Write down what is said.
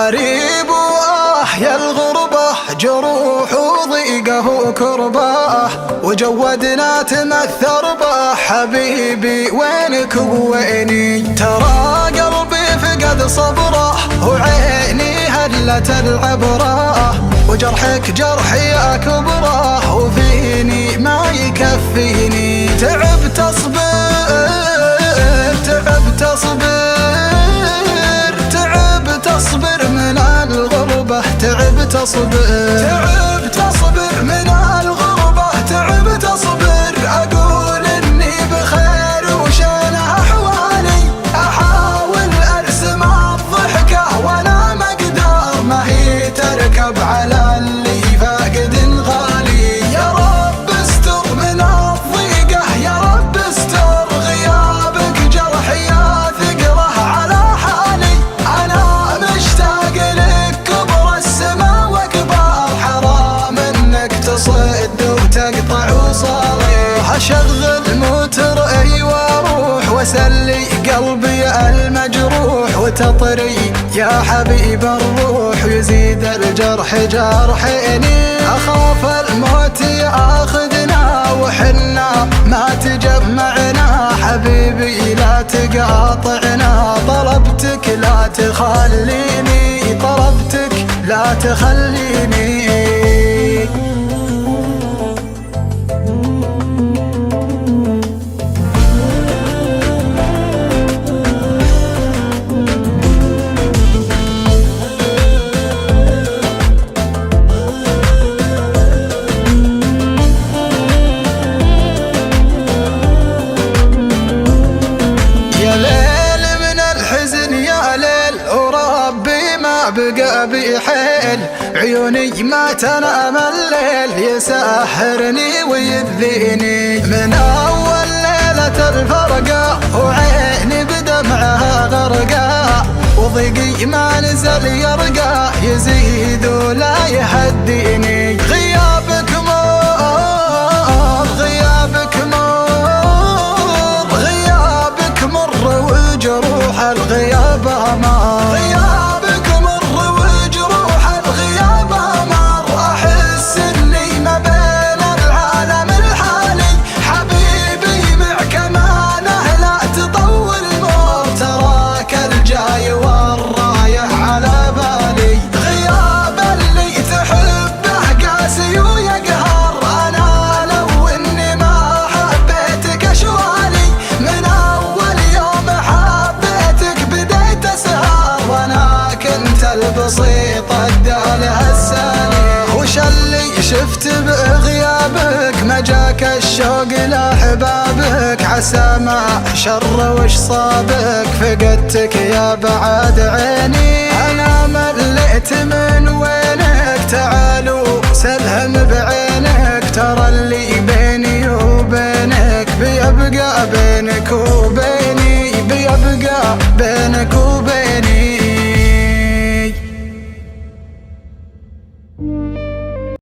غريب يا الغربة، جروح وضيقه وكربه، وجودنا تمثر به حبيبي وينك وويني. ترى قلبي فقد صبره وعيني هلت العبره، وجرحك جرحي أكبره وفيني ما يكفيني. تعبت أصبر تعبت أصبر تعبت أصبر من الغربة، تعبت أصبر تعبت أصبر من الغربة، تعبت أصبر. أقول إني بخير وشانه أحوالي، أحاول أرسم الضحكة وأنا مقدار ما هي تركب على اللي فاقد غالي. يا رب استر من الضيقة، يا رب استر غيابك جرحي ثقله على حالي. أنا مشتاق لك كبر السما وكبار، حرام إنك تصد وتقطع وصالي. أشغل موتر واروح واسلي قلبي المجروح، وتطري يا حبيب الروح ويزيد الجرح جرحيني. أخاف الموت ياخذنا وحنا ما تجمعنا، حبيبي لا تقاطعنا. طلبتك لا تخليني، طلبتك لا تخليني. بقى بحيل عيوني ما تنام الليل، يسحرني ويذيني من أول ليلة الفرقة، وعيني بدمعها غرقة، وضيقي ما نزل يرقى، يزيد ولا يهديني. غيابك مر غيابك مر غيابك مر، وجروح الغياب أمر. البسيط ادالها السالي. وش اللي شفت بغيابك، ما جاك الشوق لاحبابك، عسى ما شر وش صابك، فقدتك يا بعد عيني. انا مليت من وينك، تعالوا